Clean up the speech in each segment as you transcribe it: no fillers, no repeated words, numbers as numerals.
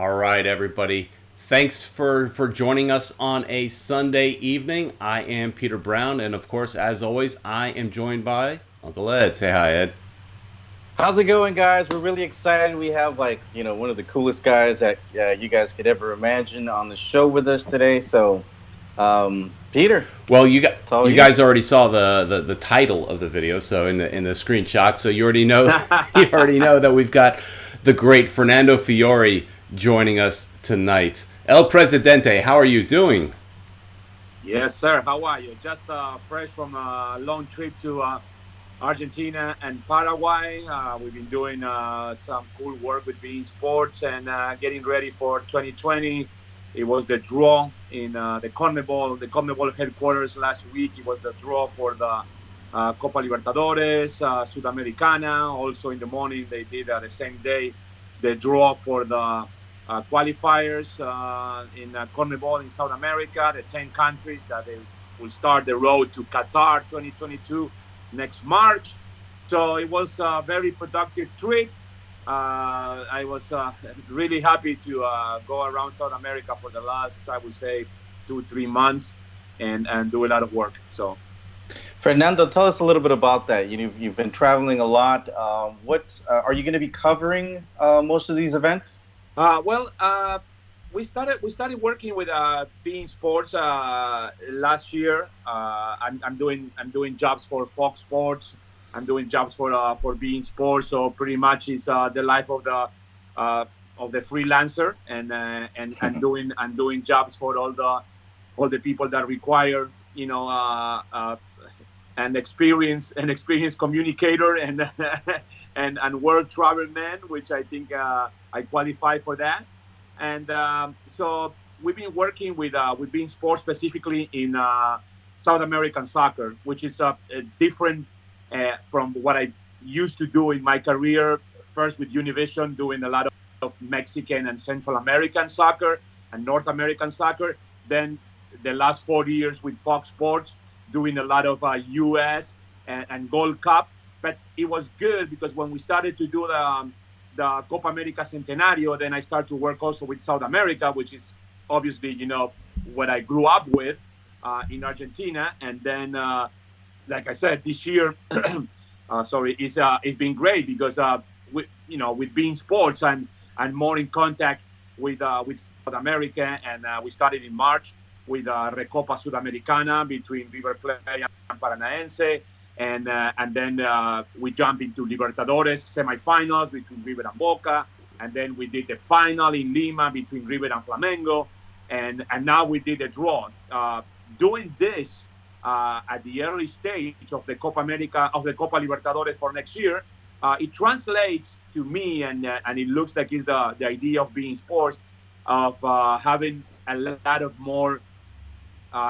All right, everybody. Thanks for joining us on a Sunday evening. I am Peter Brown, and of course, as always, I am joined by Uncle Ed. Say hi, Ed. How's it going, guys? We're really excited. We have one of the coolest guys that you guys could ever imagine on the show with us today. So, Peter, Well, it's all you you. guys already saw the title of the video, so in the screenshot, so you already know you already know that we've got the great Fernando Fiore joining us tonight. El Presidente, how are you doing? Yes, sir. How are you? Just fresh from a long trip to Argentina and Paraguay. We've been doing some cool work with Being Sports and getting ready for 2020. It was the draw in the CONMEBOL headquarters last week. It was the draw for the Copa Libertadores, Sudamericana. Also in the morning, they did the same day the draw for the qualifiers in CONMEBOL in South America, the 10 countries that they will start the road to Qatar 2022 next March. So it was a very productive trip. I was really happy to go around South America for the last, I would say, 2, 3 months and do a lot of work. So Fernando, tell us a little bit about that. You've been traveling a lot. What are you going to be covering most of these events? Well, we started working with Being Sports last year. I'm doing jobs for Fox Sports. I'm doing jobs for Being Sports. So pretty much it's the life uh, of the freelancer, and doing jobs for all the people that require an experienced communicator and world travel man, which I think I qualify for that. And so we've been working with Being Sports specifically in South American soccer, which is different from what I used to do in my career. First with Univision, doing a lot of Mexican and Central American soccer and North American soccer. Then the last 4 years with Fox Sports, doing a lot of U.S. and Gold Cup. But it was good because when we started to do the Copa America Centenario, then I started to work also with South America, which is obviously what I grew up with in Argentina. And then, like I said, this year, sorry, it's been great because with Being Sports, I'm more in contact with South America, and we started in March with Recopa Sudamericana between River Plate and Paranaense, and then we jump into Libertadores semifinals between River and Boca, and then we did the final in Lima between River and Flamengo, and now we did a draw. Doing this at the early stage of the Copa America of the Copa Libertadores for next year, it translates to me, and it looks like it's the idea of Being Sports of having a lot of more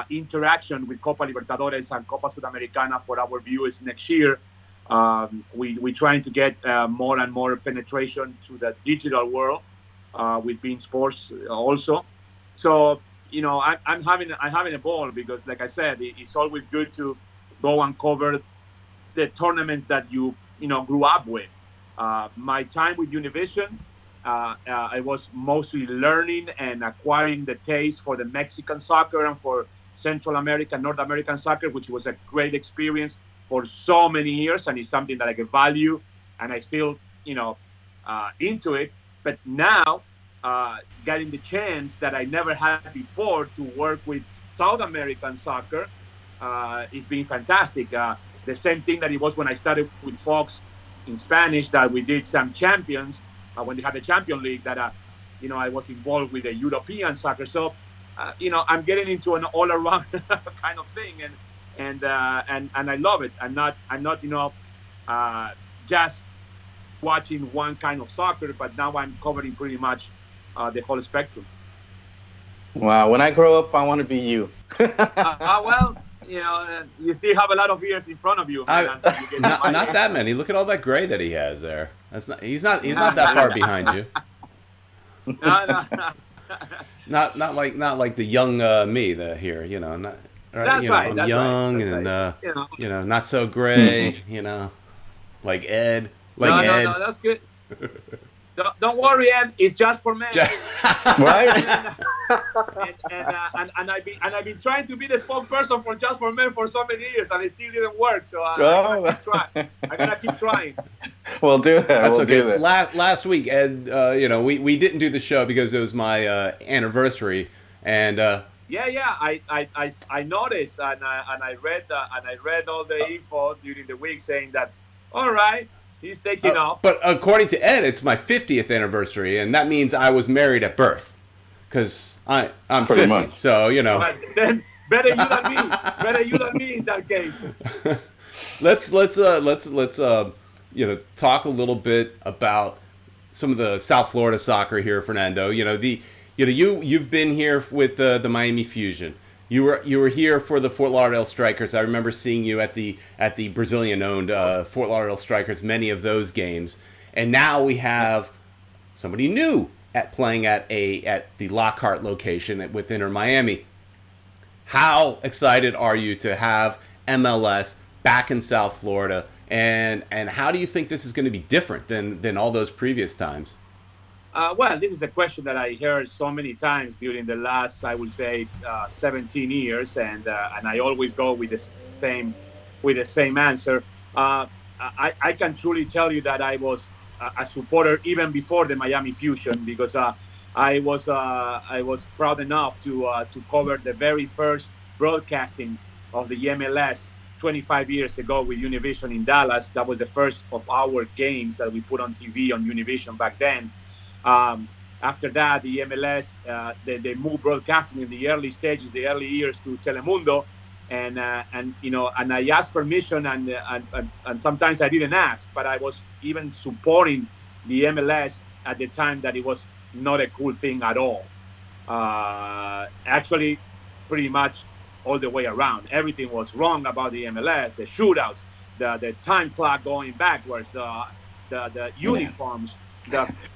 interaction with Copa Libertadores and Copa Sudamericana for our viewers next year. We're trying to get more and more penetration to the digital world with Being Sports also. So I'm having a ball because, like I said, it's always good to go and cover the tournaments that you grew up with. My time with Univision, I was mostly learning and acquiring the taste for the Mexican soccer and for Central American, North American soccer, which was a great experience for so many years, and it's something that I can value, and I still, into it. But now, getting the chance that I never had before to work with South American soccer, it's been fantastic. The same thing that it was when I started with Fox in Spanish, that we did some champions when they had the Champion League. That I was involved with the European soccer. So I'm getting into an all-around kind of thing, and I love it. I'm not just watching one kind of soccer, but now I'm covering pretty much the whole spectrum. Wow, when I grow up, I want to be you. Well, you still have a lot of years in front of you, man, I until you get to not my not age. that many. Look at all that gray that he has there. That's not. He's not that far behind you. No, no, Not like the young me that here. Not right. that's right. I'm That's right. young That's and right. You know. not so gray. Like Ed. Like No, no, Ed. no. That's good. Don't worry, Ed. It's just for men. Right? And I've been trying to be the spokesperson for Just for Men for so many years, and it still didn't work. So Oh. I'm gonna keep trying. We'll do that. That's we'll okay. do that. Last week, Ed, we didn't do the show because it was my anniversary, and Yeah. I noticed, and I read all the info during the week saying that, all right, he's taking off. but according to Ed, it's my 50th anniversary, and that means I was married at birth, because I'm Pretty 50. much. So But then better you than me. Better you than me in that case. let's talk a little bit about some of the South Florida soccer here, Fernando. You've been here with the Miami Fusion. You were here for the Fort Lauderdale Strikers. I remember seeing you at the Brazilian-owned Fort Lauderdale Strikers, many of those games. And now we have somebody new playing at the Lockhart location with Inter Miami. How excited are you to have MLS back in South Florida, and how do you think this is going to be different than all those previous times? Well, this is a question that I heard so many times during the last, I would say, 17 years, and I always go with the same answer. I can truly tell you that I was a supporter even before the Miami Fusion, because I was proud enough to cover the very first broadcasting of the MLS 25 years ago with Univision in Dallas. That was the first of our games that we put on TV on Univision back then. After that, the MLS they moved broadcasting in the early stages, the early years, to Telemundo, and I asked permission, and sometimes I didn't ask, but I was even supporting the MLS at the time that it was not a cool thing at all. Actually, pretty much all the way around, everything was wrong about the MLS, the shootouts, the time clock going backwards, the uniforms.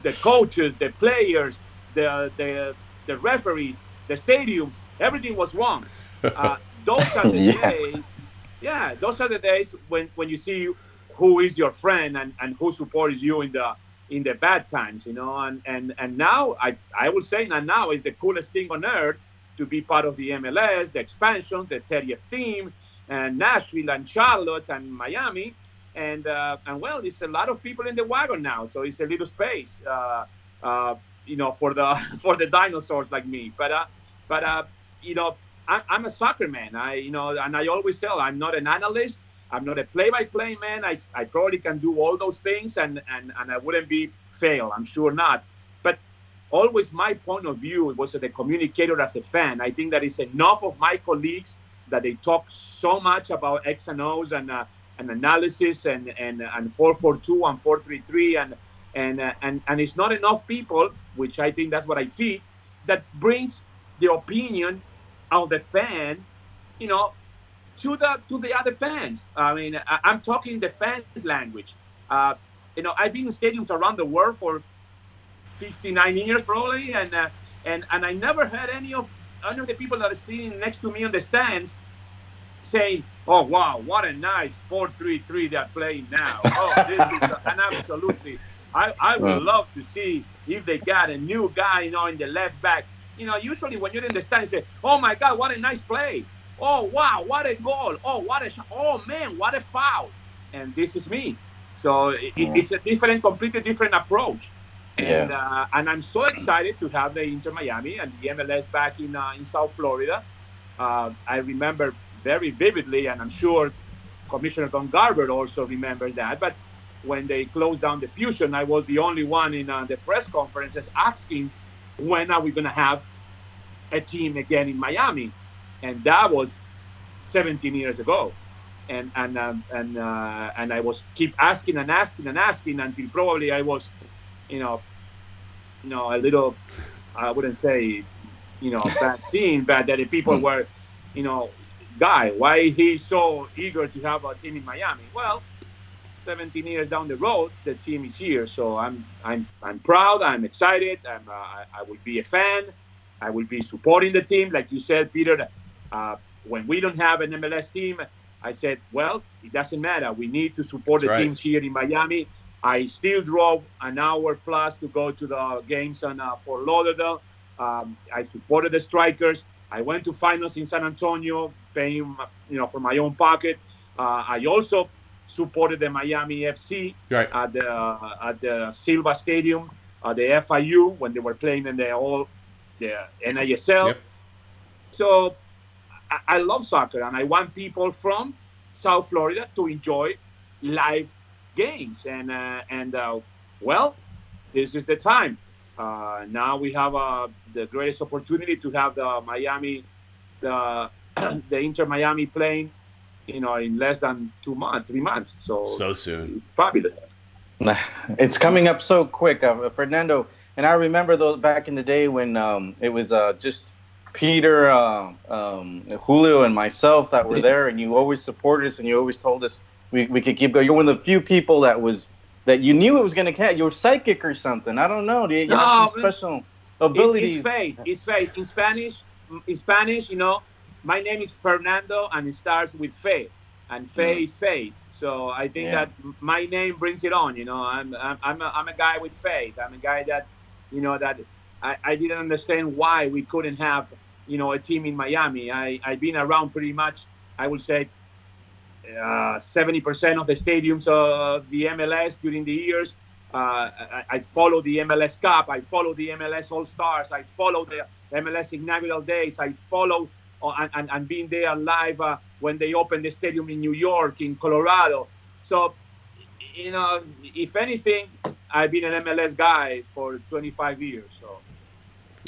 The coaches, the players, the referees, the stadiums, everything was wrong. Those are the days. Yeah, those are the days when you see who is your friend and who supports you in the bad times, And now I would say that now is the coolest thing on earth to be part of the MLS, the expansion, the 30th team, and Nashville and Charlotte and Miami. And well, it's a lot of people in the wagon now, so it's a little space, for the dinosaurs like me. But I'm a soccer man. And I always tell, I'm not an analyst. I'm not a play-by-play man. I probably can do all those things, and I wouldn't fail. I'm sure not. But always my point of view was as a communicator, as a fan. I think that it's enough of my colleagues that they talk so much about X and O's and analysis and 442 and 433 and it's not enough people, which I think that's what I see, that brings the opinion of the fan, to the other fans. I mean, I'm talking the fans' language. I've been in stadiums around the world for 59 years probably, and I never heard any of the people that are sitting next to me on the stands saying, "Oh wow, what a nice 4-3-3 they're playing now." Oh, this is and absolutely. I would love to see if they got a new guy, in the left back. Usually when you're in the stand, you say, "Oh my God, what a nice play! Oh wow, what a goal! Oh, what a shot! Oh man, what a foul!" And this is me. So it's a completely different approach. And I'm so excited to have the Inter Miami and the MLS back in South Florida. I remember very vividly, and I'm sure Commissioner Don Garber also remembers that. But when they closed down the Fusion, I was the only one in the press conferences asking, when are we going to have a team again in Miami? And that was 17 years ago. And I was keep asking and asking and asking until probably I was, a little, I wouldn't say, bad scene, but that the people were, guy, why he's so eager to have a team in Miami? Well, 17 years down the road, the team is here. So I'm proud. I'm excited. I will be a fan. I will be supporting the team. Like you said, Peter, when we don't have an MLS team, I said, well, it doesn't matter. We need to support the teams here in Miami. I still drove an hour plus to go to the games on Fort Lauderdale. I supported the Strikers. I went to finals in San Antonio, paying for my own pocket. I also supported the Miami FC Right. at the Silva Stadium, the FIU when they were playing in the NASL. Yep. So I love soccer, and I want people from South Florida to enjoy live games. Well, this is the time. Now we have the greatest opportunity to have the Miami, the the Inter Miami playing, in less than 2 months, 3 months. So soon. It's fabulous. It's coming up so quick, Fernando. And I remember those back in the day when it was just Peter, Julio, and myself that were there, and you always supported us, and you always told us we could keep going. You're one of the few people that you knew it was going to catch. You were psychic or something. I don't know. You have some special abilities. It's faith. In Spanish, my name is Fernando, and it starts with fe, and fe is faith. So I think that my name brings it on. I'm a guy with faith. I'm a guy that, that I didn't understand why we couldn't have, a team in Miami. I've been around pretty much, I would say, 70% of the stadiums of the MLS during the years. I follow the MLS Cup. I follow the MLS All Stars. I follow the MLS inaugural days. I follow and being there live when they opened the stadium in New York, in Colorado. So, if anything, I've been an MLS guy for 25 years. So.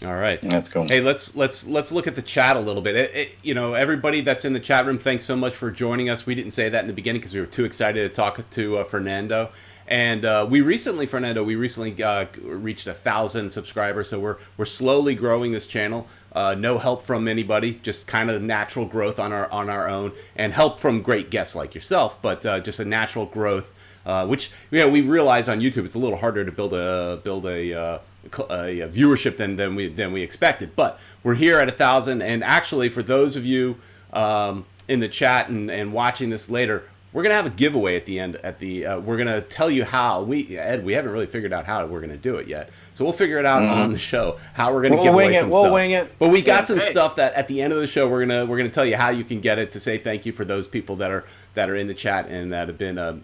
All right, that's cool. Hey, let's look at the chat a little bit. Everybody that's in the chat room, thanks so much for joining us. We didn't say that in the beginning because we were too excited to talk to Fernando. And we recently reached 1,000 subscribers, so we're slowly growing this channel. No help from anybody, just kind of natural growth on our own, and help from great guests like yourself. But just a natural growth, which we realize on YouTube it's a little harder to build a viewership than we expected. But we're here at 1,000, and actually for those of you in the chat and watching this later, we're gonna have a giveaway at the end. We're gonna tell you how. We haven't really figured out how we're gonna do it yet, so we'll figure it out on the show how we're gonna give away some stuff. We'll wing it. But we got some stuff that at the end of the show we're gonna tell you how you can get it, to say thank you for those people that are in the chat and that have been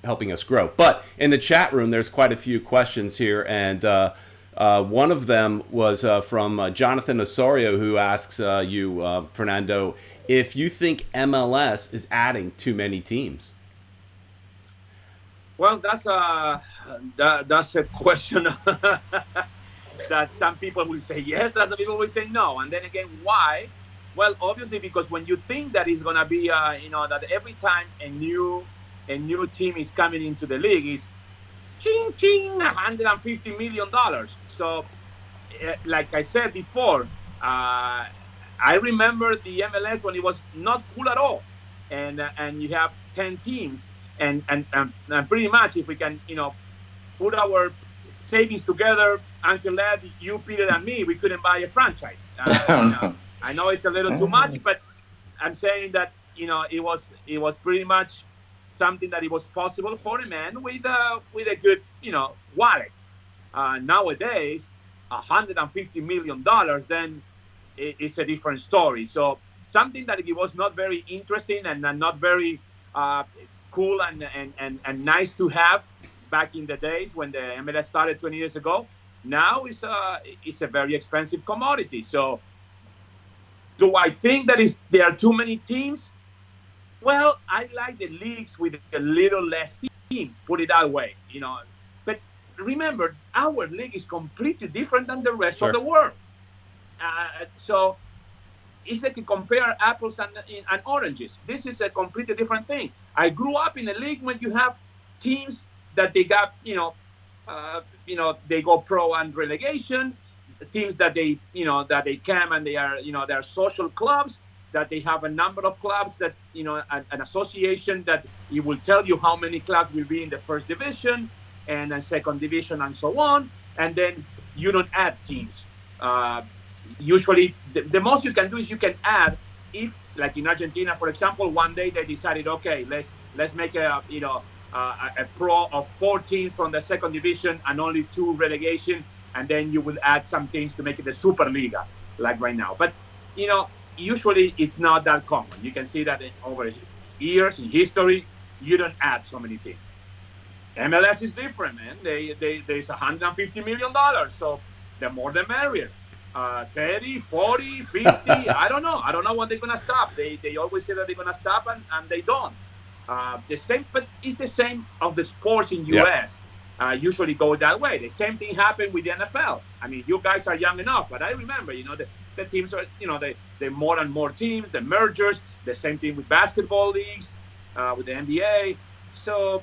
helping us grow. But in the chat room, there's quite a few questions here, and one of them was from Jonathan Osorio, who asks you, Fernando, if you think MLS is adding too many teams. Well, that's a question that some people will say yes, other people will say no. And then again, why? Well, obviously, because when you think that it's gonna be, that every time a new team is coming into the league is ching ching $150 million. So, like I said before, I remember the MLS when it was not cool at all, and you have 10 teams, and pretty much if we can put our savings together, Uncle Ed, you, Peter, and me, we couldn't buy a franchise. I know it's a little too much, but I'm saying that it was pretty much something that it was possible for a man with a good wallet. Nowadays, $150 million, then it's a different story. So something that it was not very interesting and not very cool and nice to have back in the days when the MLS started 20 years ago, now it's a very expensive commodity. So do I think that there are too many teams? Well, I like the leagues with a little less teams, put it that way, But remember, our league is completely different than the rest of the world. So it's like you compare apples and oranges. This is a completely different thing. I grew up in a league when you have teams that they got, they go pro and relegation, teams that they come and they are, they are social clubs, that they have a number of clubs that, an association that it will tell you how many clubs will be in the first division and a second division and so on. And then you don't add teams. Usually the most you can do is you can add, if like in Argentina, for example, one day they decided, okay, let's make a a pro of 14 from the second division and only 2 relegation, and then you will add some things to make it a Superliga, like right now. But usually it's not that common. You can see that over years in history, you don't add so many teams. MLS is different, man. There's $150 million, so the more the merrier. 30, 40, 50. I don't know. I don't know when they're gonna stop. They always say that they're gonna stop, and they don't. The same, but it's the same of the sports in US. Usually go that way. The same thing happened with the NFL. I mean, you guys are young enough, but I remember, the teams are, the more and more teams, the mergers. The same thing with basketball leagues, with the NBA. So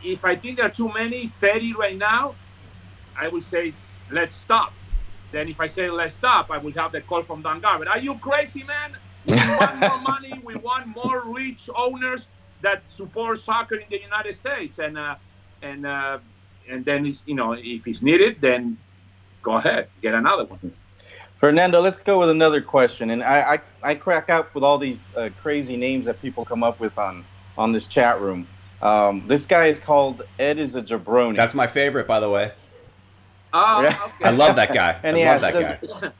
if I think there are too many, 30 right now, I will say let's stop. Then if I say let's stop, I will have the call from Don Garber. Are you crazy, man? We want more money. We want more rich owners that support soccer in the United States. And then it's, if it's needed, then go ahead, get another one. Fernando, let's go with another question. And I crack up with all these crazy names that people come up with on this chat room. This guy is called Ed is a Jabroni. That's my favorite, by the way. Oh, okay. I love that guy. And I love that guy.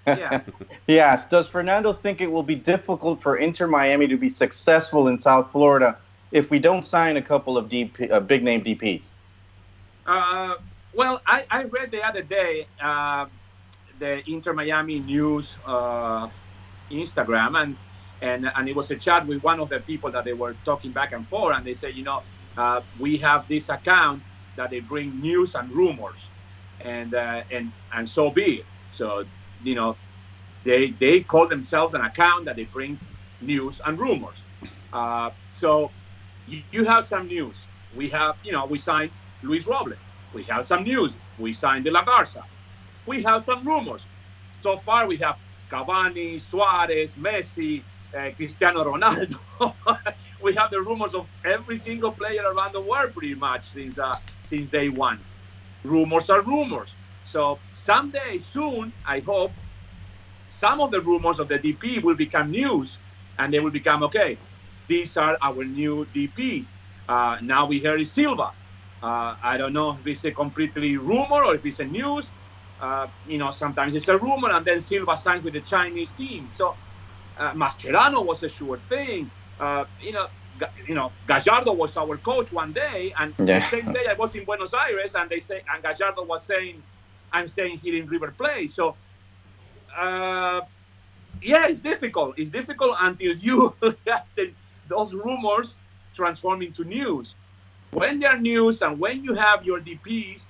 Yeah. He asked, does Fernando think it will be difficult for Inter Miami to be successful in South Florida if we don't sign a couple of big name DPs? Well, I read the other day the Inter Miami news Instagram, and it was a chat with one of the people that they were talking back and forth, and they say, we have this account that they bring news and rumors, and so be it. So they call themselves an account that they bring news and rumors. So you have some news. We have, we signed Luis Robles. We have some news. We signed De La Garza. We have some rumors. So far, we have Cavani, Suarez, Messi, Cristiano Ronaldo. We have the rumors of every single player around the world pretty much since day one. Rumors are rumors. So someday soon, I hope, some of the rumors of the DP will become news, and they will become, okay, these are our new DPs. Now we hear is Silva. I don't know if it's a completely rumor or if it's a news. Sometimes it's a rumor, and then Silva signed with the Chinese team. So Mascherano was a sure thing. Gallardo was our coach one day, and the same day I was in Buenos Aires, and Gallardo was saying, I'm staying here in River Plate. So, it's difficult. It's difficult until you have those rumors transform into news. When they're news and when you have your DPs,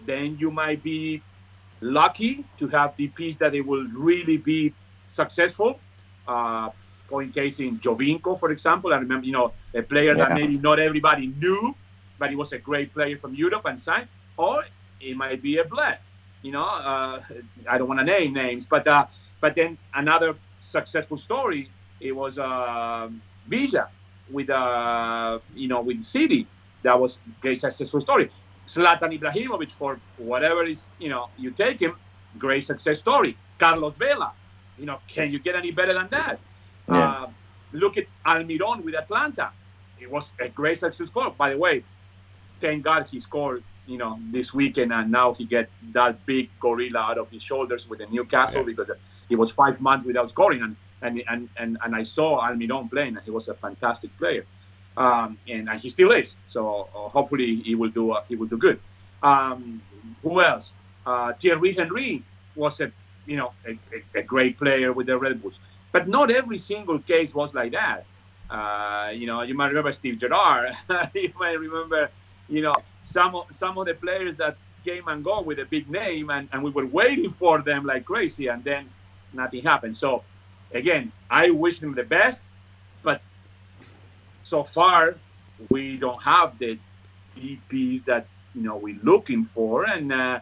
then you might be lucky to have DPs that they will really be successful. Point case in Jovinko, for example. I remember, a player that maybe not everybody knew, but he was a great player from Europe and signed. Or it might be a bluff. I don't want to name names, but then another successful story, it was Villa with City. That was a great successful story. Zlatan Ibrahimovic, for whatever is, you take him, great success story. Carlos Vela, can you get any better than that? Yeah. Look at Almiron with Atlanta. It was a great success story. By the way, thank God he scored, this weekend, and now he get that big gorilla out of his shoulders with the Newcastle, because he was 5 months without scoring, and I saw Almiron playing, and he was a fantastic player. And he still is. So hopefully he will do good. Who else? Thierry Henry was a great player with the Red Bulls. But not every single case was like that. You might remember Steve Gerrard. You might remember, some of the players that came and go with a big name, and we were waiting for them like crazy, and then nothing happened. So again, I wish them the best, but so far we don't have the DPs that we're looking for, and then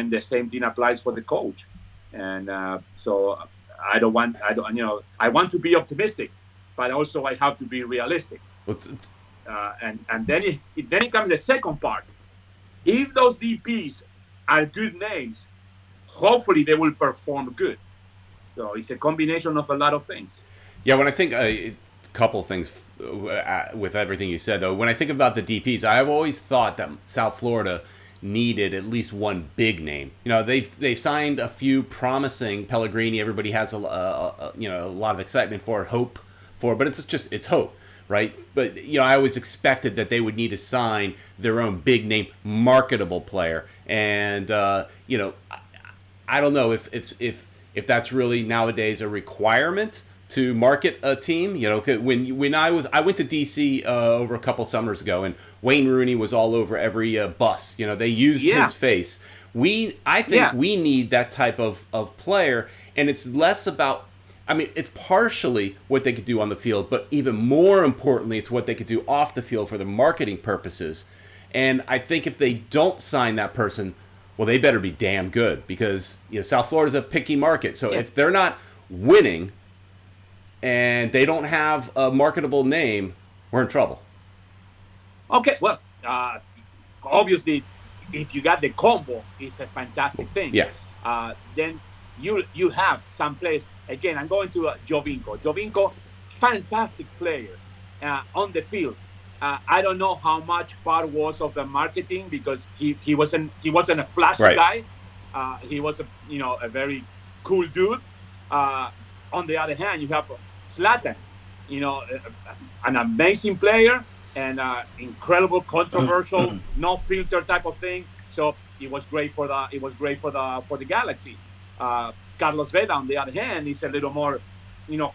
the same thing applies for the coach. And so I want to be optimistic, but also I have to be realistic. And then it comes the second part. If those DPs are good names, hopefully they will perform good. So it's a combination of a lot of things. Yeah, when I think couple things with everything you said, though. When I think about the DPs, I've always thought that South Florida needed at least one big name. You know, they've signed a few promising. Pellegrini, everybody has a lot of excitement for, hope for, but it's hope, right? But you know, I always expected that they would need to sign their own big name, marketable player, and you know, I don't know if that's really nowadays a requirement to market a team. You know, when I went to DC over a couple summers ago, and Wayne Rooney was all over every bus. You know, they used his face. I think we need that type of player, and it's less about. I mean, it's partially what they could do on the field, but even more importantly, it's what they could do off the field for the marketing purposes. And I think if they don't sign that person, well, they better be damn good, because you know, South Florida's a picky market. So if they're not winning and they don't have a marketable name, we're in trouble. Okay, well, obviously, if you got the combo, it's a fantastic thing. Yeah. Then you have some players. Again, I'm going to Jovinko. Jovinko, fantastic player on the field. I don't know how much part was of the marketing, because he wasn't a flash guy. He was a very cool dude. On the other hand, you have Zlatan, an amazing player and incredible, controversial, no filter type of thing. So it was great for the Galaxy. Carlos Vela, on the other hand, is a little more,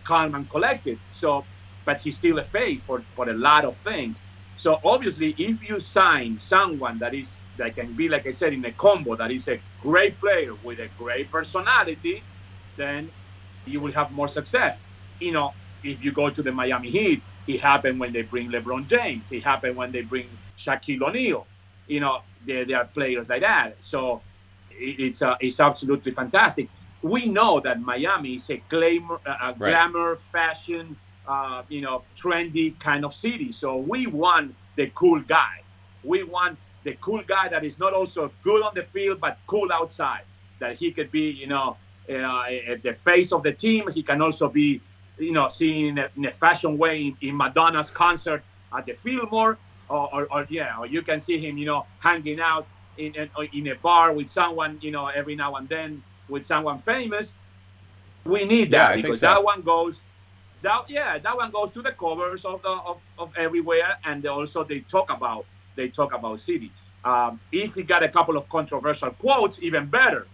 calm and collected. So, but he's still a face for a lot of things. So obviously, if you sign someone that can be, like I said, in a combo, that is a great player with a great personality, then you will have more success. If you go to the Miami Heat, it happened when they bring LeBron James. It happened when they bring Shaquille O'Neal. There are players like that. So it's absolutely fantastic. We know that Miami is a glamour, fashion, trendy kind of city. So we want the cool guy. We want the cool guy that is not also good on the field, but cool outside. That he could be, the face of the team. He can also be, seen in a fashion way in Madonna's concert at the Fillmore, or you can see him, hanging out in a bar with someone, every now and then, with someone famous. We need that, because that one goes to the covers of everywhere, and also they talk about City. If he got a couple of controversial quotes, even better.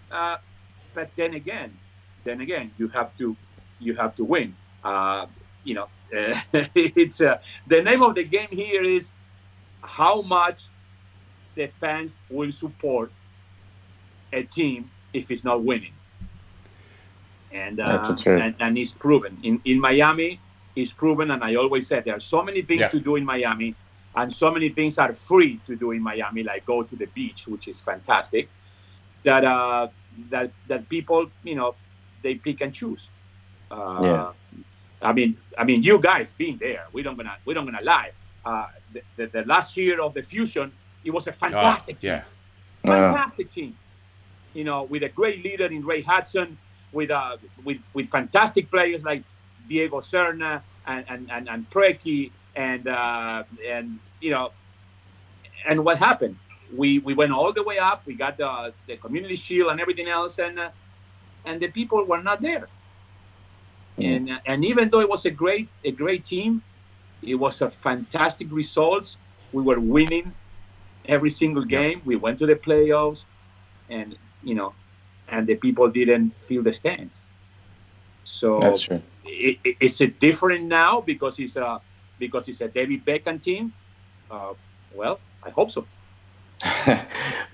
But then again, you have to win. It's the name of the game here is how much the fans will support a team if it's not winning. And it's proven in Miami. It's proven, and I always said there are so many things to do in Miami, and so many things are free to do in Miami, like go to the beach, which is fantastic. That people, they pick and choose. I mean, you guys being there, we don't gonna lie. The last year of the Fusion, it was a fantastic team. Fantastic team. With a great leader in Ray Hudson, with fantastic players like Diego Serna and Preki, and what happened? We went all the way up. We got the Community Shield and everything else, and the people were not there. And even though it was a great team, it was a fantastic results. We were winning every single game. We went to the playoffs, and the people didn't feel the stands. So that's true. It's different now because it's a David Beckham team. Well, I hope so.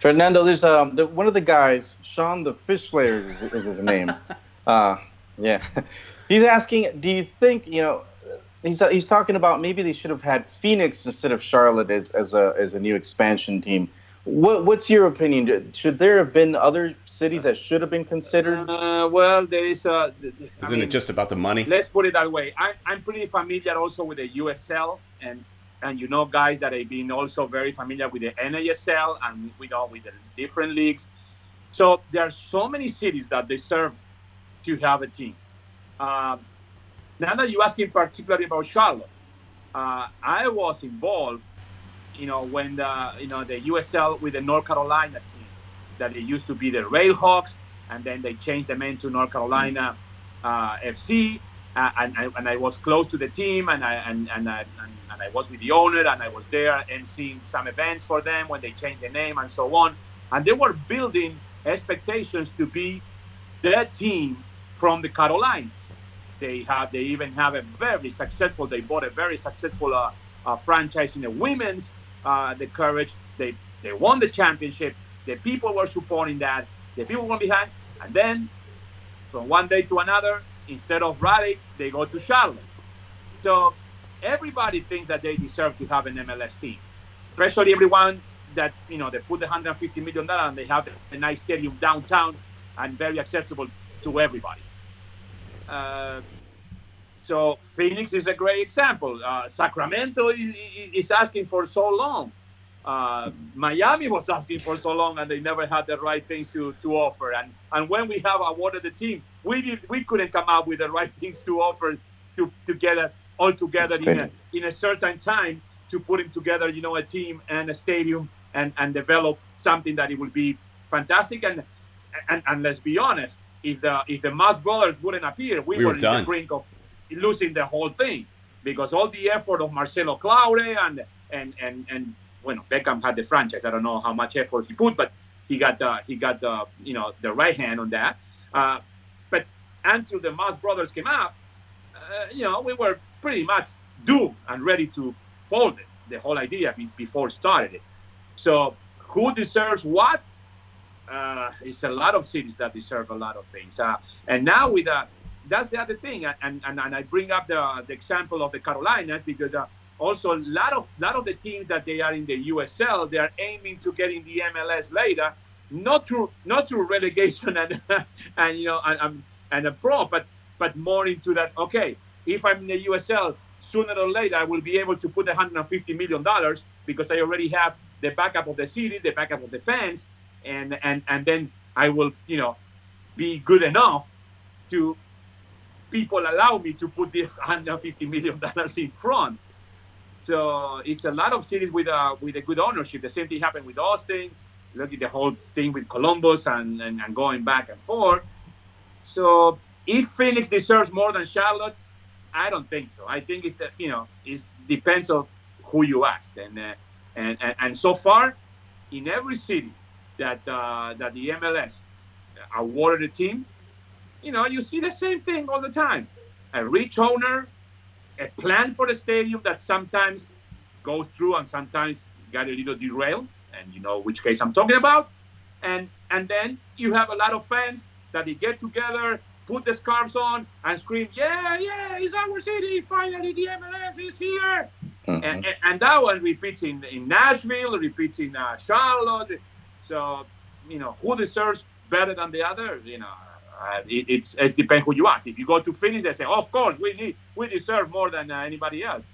Fernando, there's one of the guys, Sean the Fish Slayer is his name. He's asking, do you think, he's talking about maybe they should have had Phoenix instead of Charlotte as a new expansion team. What's your opinion? Should there have been other cities that should have been considered? Well, there is Isn't it just about the money? Let's put it that way. I'm pretty familiar also with the USL, and guys that have been also very familiar with the NASL and with the different leagues. So there are so many cities that deserve to have a team. Now that you're asking particularly about Charlotte, I was involved, when the USL with the North Carolina team, that it used to be the Railhawks, and then they changed the name to North Carolina FC, and I was close to the team, and I was with the owner, and I was there emceeing some events for them when they changed the name and so on, and they were building expectations to be their team from the Carolinas. They even have a very successful. They bought a very successful franchise in the women's. The Courage. They won the championship. The people were supporting that. The people were behind. And then, from one day to another, instead of Raleigh, they go to Charlotte. So everybody thinks that they deserve to have an MLS team, especially everyone that they put the $150 million and they have a nice stadium downtown and very accessible to everybody. So Phoenix is a great example. Sacramento is asking for so long. Miami was asking for so long, and they never had the right things to offer. And when we have awarded the team, we couldn't come up with the right things to offer all together in a certain time to putting together, a team and a stadium and develop something that it will be fantastic. And let's be honest, if the Mas brothers wouldn't appear, we were done. In the brink of losing the whole thing, because all the effort of Marcelo Claure and Beckham had the franchise. I don't know how much effort he put, but he got the right hand on that. But until the Mas brothers came up, we were pretty much doomed and ready to fold it. The whole idea before it started. So who deserves what? It's a lot of cities that deserve a lot of things. And now that's the other thing. And I bring up the example of the Carolinas because also a lot of the teams that they are in the USL, they are aiming to get in the MLS later, not through relegation and a pro, but more into that. Okay, if I'm in the USL, sooner or later I will be able to put $150 million because I already have the backup of the city, the backup of the fans. And then I will, be good enough to people allow me to put this $150 million in front. So it's a lot of cities with a good ownership. The same thing happened with Austin. Look at the whole thing with Columbus and going back and forth. So if Phoenix deserves more than Charlotte, I don't think so. I think it's it depends on who you ask. And so far, in every city that the MLS awarded a team, you see the same thing all the time. A rich owner, a plan for the stadium that sometimes goes through and sometimes got a little derailed, and you know which case I'm talking about. And then you have a lot of fans that they get together, put the scarves on, and scream, yeah, it's our city, finally the MLS is here. Mm-hmm. And that one repeats in Nashville, repeats in Charlotte. So, who deserves better than the other? It depends who you ask. If you go to Phoenix, they say, oh, of course, we deserve more than anybody else.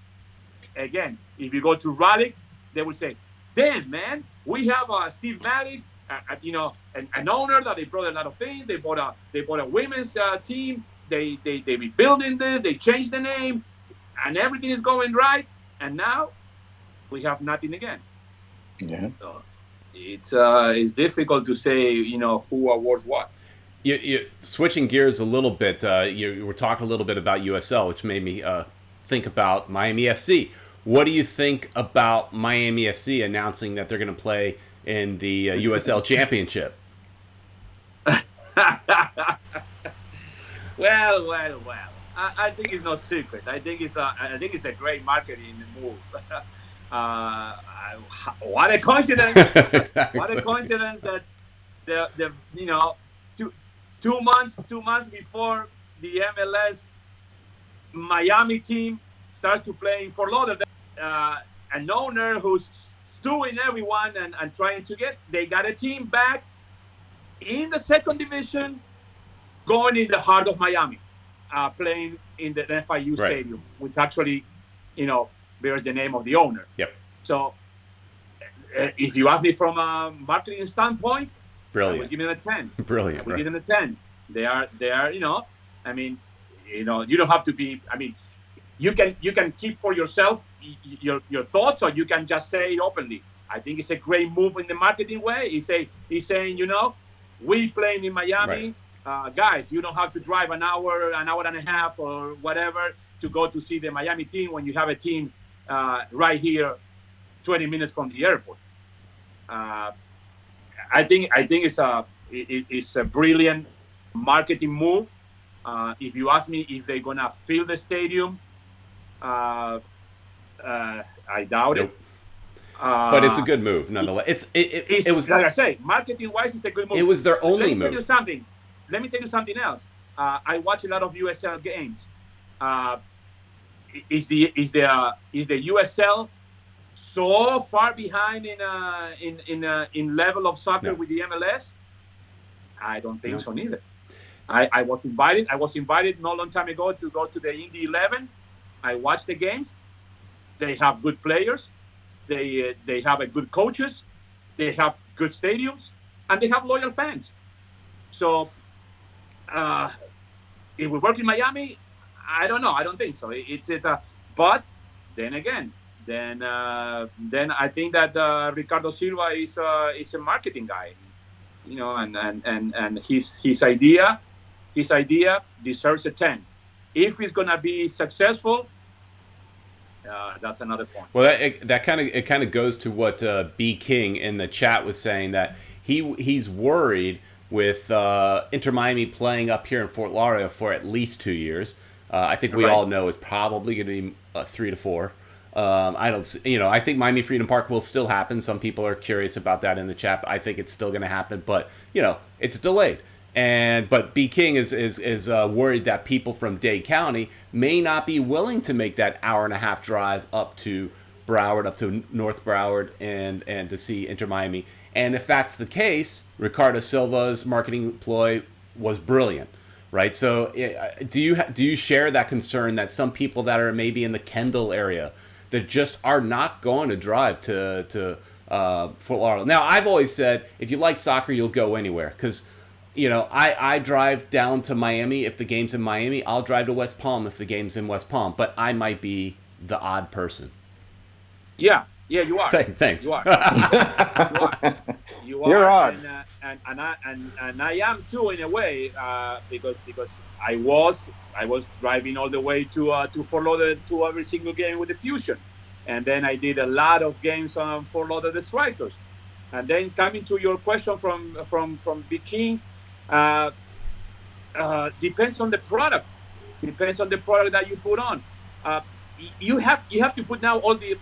Again, if you go to Raleigh, they will say, damn, man, we have Steve Maddox, an owner that they brought a lot of things. They bought a women's team. They rebuilding this. They changed the name, and everything is going right. And now we have nothing again. Yeah. So it's difficult to say, who awards what. You switching gears a little bit. You were talking a little bit about USL, which made me think about Miami FC. What do you think about Miami FC announcing that they're going to play in the USL Championship? Well. I think it's no secret. I think it's a great marketing move. What a coincidence! Exactly. What a coincidence that the 2 months before the MLS Miami team starts to play in Fort Lauderdale, an owner who's suing everyone and trying to they got a team back in the second division, going in the heart of Miami, playing in the FIU Stadium, which actually, bears the name of the owner. Yep. So, if you ask me from a marketing standpoint, brilliant. I would give them a 10. Brilliant. I would give them a 10. They are. You don't have to be. I mean, you can keep for yourself your thoughts, or you can just say it openly. I think it's a great move in the marketing way. He's saying, we playing in Miami, right. guys. You don't have to drive an hour and a half, or whatever to go to see the Miami team when you have a team right here, 20 minutes from the airport. I think it's a brilliant marketing move. If you ask me if they're gonna fill the stadium, I doubt it. But it's a good move nonetheless. It was, like I say, marketing wise, it's a good move. It was their only move. Let me tell you something else. I watch a lot of USL games. Is the USL so far behind in level of soccer with the MLS? I don't think so neither. I was invited not a long time ago to go to the Indy 11. I watched the games. They have good players. They have a good coaches. They have good stadiums, and they have loyal fans. So, it will work in Miami. I don't know. I don't think so. But then again, then I think that Ricardo Silva is a marketing guy, and his idea deserves a 10. If it's gonna be successful, that's another point. Well, that kind of goes to what B King in the chat was saying, that he's worried with Inter Miami playing up here in Fort Lauderdale for at least 2 years. I think we all know it's probably going to be 3 to 4. I think Miami Freedom Park will still happen. Some people are curious about that in the chat. I think it's still going to happen, but it's delayed. But B King is worried that people from Dade County may not be willing to make that hour-and-a-half drive up to Broward, up to North Broward, and to see Inter Miami. And if that's the case, Ricardo Silva's marketing ploy was brilliant, right? So do you share that concern that some people that are maybe in the Kendall area that just are not going to drive to Fort Lauderdale? Now, I've always said, if you like soccer, you'll go anywhere, because I drive down to Miami if the game's in Miami. I'll drive to West Palm if the game's in West Palm. But I might be the odd person. Yeah, you are. Thanks. You are. You're odd. And I am too, in a way, because I was driving all the way to Fort Lauderdale to every single game with the Fusion, and then I did a lot of games on Fort Lauderdale Strikers. And then coming to your question from Big King, depends on the product. Depends on the product that you put on. You have to put now all the,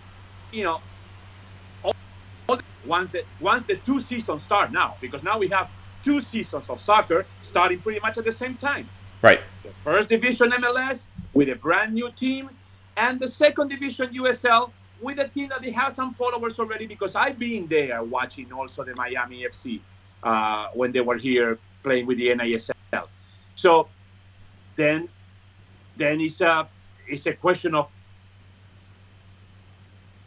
once the 2 seasons start now, because now we have 2 seasons of soccer starting pretty much at the same time. Right. The first division MLS with a brand new team, and the second division USL with a team that they have some followers already, because I've been there watching also the Miami FC when they were here playing with the NASL. So then it's a question of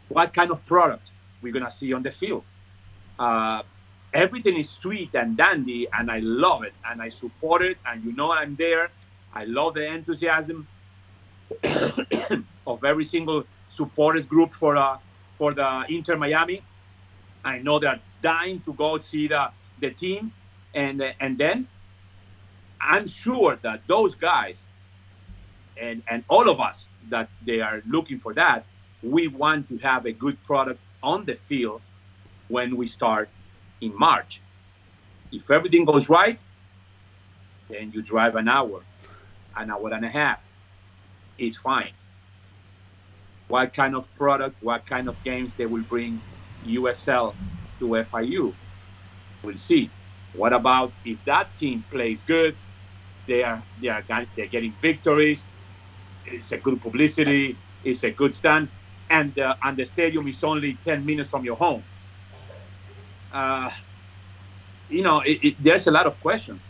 what kind of product we're gonna see on the field. Everything is sweet and dandy, and I love it, and I support it, and I'm there. I love the enthusiasm of every single supported group for the Inter Miami. I know they're dying to go see the team, and then I'm sure that those guys and all of us that they are looking for that, we want to have a good product on the field when we start in March. If everything goes right, then you drive an hour and a half. It's fine. What kind of product, what kind of games they will bring USL to FIU? We'll see. What about if that team plays good? They're getting victories. It's a good publicity. It's a good stand, and the stadium is only 10 minutes from your home. There's a lot of questions.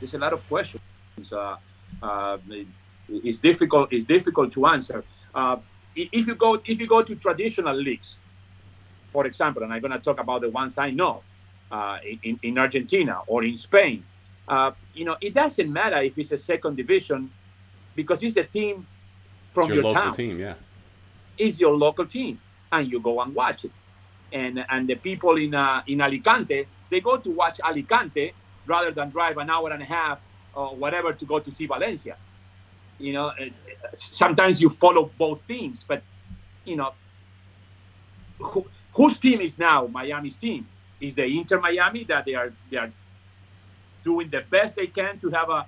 It's difficult to answer. If you go to traditional leagues, for example, and I'm going to talk about the ones I know, in Argentina or in Spain, it doesn't matter if it's a second division because it's a team It's from your your local town. team, yeah. It's your local team, and you go and watch it. And the people in Alicante, they go to watch Alicante rather than drive an hour and a half or whatever to go to see Valencia. You know, sometimes you follow both teams, but you know, whose team is now Miami's team? Is the Inter Miami that they are doing the best they can to have a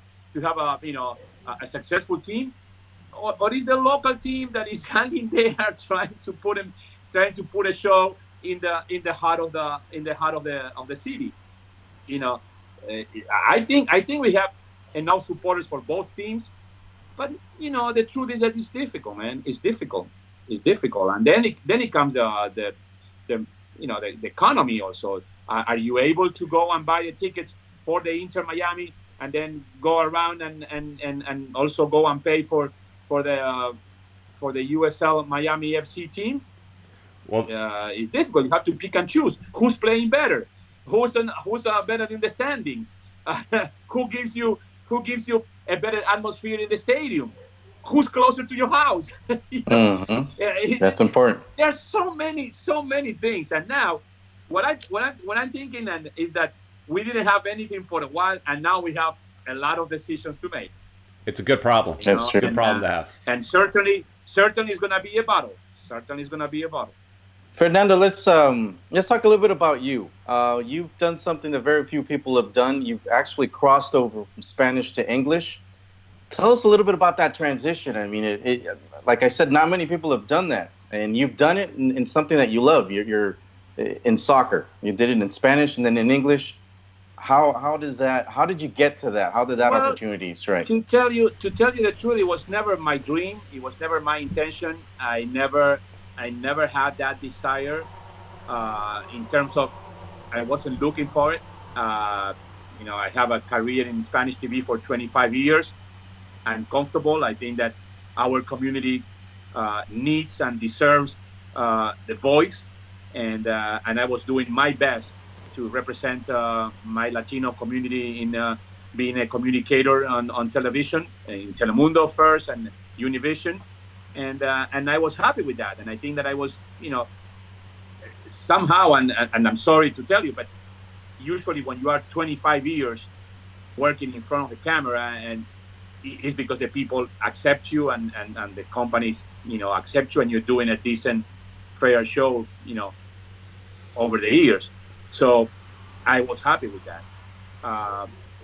a successful team, or is the local team that is hanging there trying to put a show in the heart of the city? You know, uh, I think we have enough supporters for both teams, but the truth is that it's difficult, man. It's difficult. It's difficult, and then it comes the the economy also. Are you able to go and buy the tickets for the Inter Miami and then go around and also go and pay for the uh, for the USL Miami FC team? Well, It's difficult. You have to pick and choose who's playing better, who's better in the standings, who gives you a better atmosphere in the stadium, who's closer to your house. Hmm. That's important. There's so many things, and now what I'm thinking and is that we didn't have anything for a while, and now we have a lot of decisions to make. it's a good problem. That's true. Good problem to have. And certainly is gonna be a battle. Certainly is gonna be a battle. Fernando, let's talk a little bit about you. You've done something that very few people have done. You've actually crossed over from Spanish to English. Tell us a little bit about that transition. I mean, like I said, not many people have done that, and you've done it in something that you love. You're in soccer. You did it in Spanish and then in English. How does that? How did you get to that? How did that Well, opportunity strike? to tell you the truth, it was never my dream. It was never my intention. I never had that desire. In terms of, I wasn't looking for it. I have a career in Spanish TV for 25 years. I'm comfortable. I think that our community needs and deserves the voice, and I was doing my best to represent my Latino community in being a communicator on television, in Telemundo first and Univision, and I was happy with that. And I think that I was, somehow, and I'm sorry to tell you, but usually when you are 25 years working in front of the camera, and it's because the people accept you, and the companies accept you, and you're doing a decent, fair show over the years. So I was happy with that.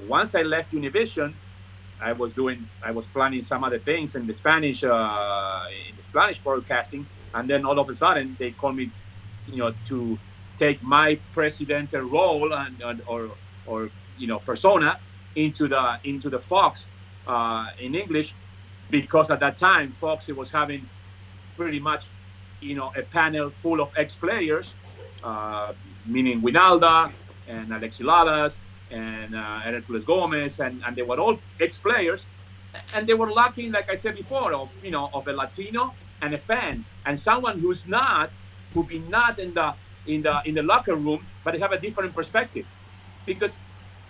Once I left Univision, I was planning some other things in the Spanish broadcasting, and then all of a sudden they called me, to take my Presidente role or persona into the Fox in English, because at that time Fox, it was having pretty much a panel full of ex-players, meaning Winalda and Alexi Lalas and Hercules Gomez, and they were all ex-players, and they were lacking, like I said before, of a Latino and a fan, and someone who be not in the locker room, but have a different perspective.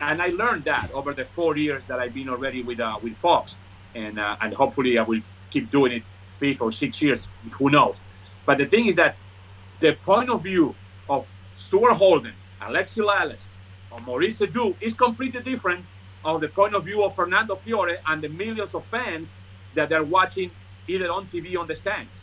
And I learned that over the 4 years that I've been already with Fox, and hopefully I will keep doing it 5 or 6 years, who knows. But the thing is that the point of view of Stuart Holden, Alexi Lalas, or Maurice Edu is completely different of the point of view of Fernando Fiore and the millions of fans that are watching either on TV on the stands.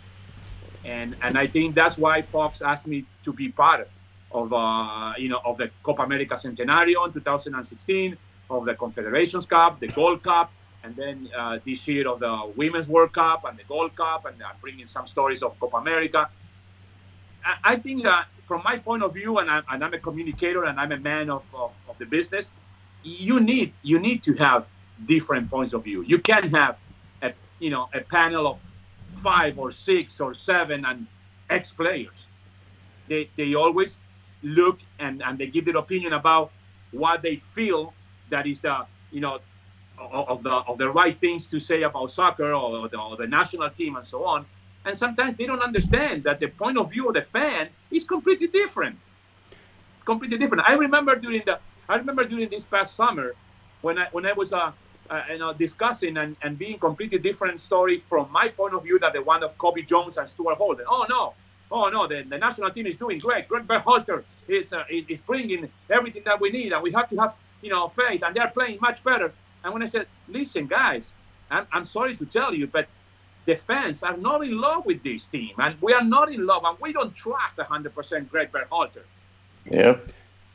And I think that's why Fox asked me to be part of the Copa America Centenario in 2016, of the Confederations Cup, the Gold Cup, and then this year of the Women's World Cup and the Gold Cup, and bringing some stories of Copa America. I think that from my point of view, and I'm a communicator and I'm a man of the business, you need to have different points of view. You can have a panel of 5 or 6 or 7 and ex-players. They always look and they give their opinion about what they feel that is the right things to say about soccer or the national team and so on. And sometimes they don't understand that the point of view of the fan is completely different. It's completely different. I remember during this past summer when I was discussing and being completely different story from my point of view than the one of Kobe Jones and Stuart Holden. Oh no, the national team is doing great. Greg Berhalter, it's bringing everything that we need, and we have to have faith, and they're playing much better. And when I said, listen, guys, I'm sorry to tell you, but the fans are not in love with this team, and we are not in love, and we don't trust 100% Greg Berhalter. Yep.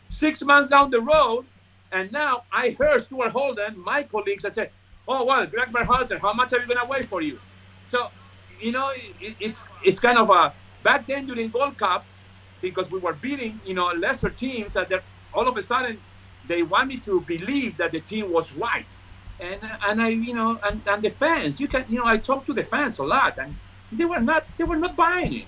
6 months down the road, and now I heard Stuart Holden, my colleagues, that say, "Oh well, Greg Berhalter, how much are we gonna wait for you?" So, it's kind of a back then during Gold Cup, because we were beating lesser teams, that all of a sudden they want me to believe that the team was right, and I and the fans, I talked to the fans a lot, and they were not buying it,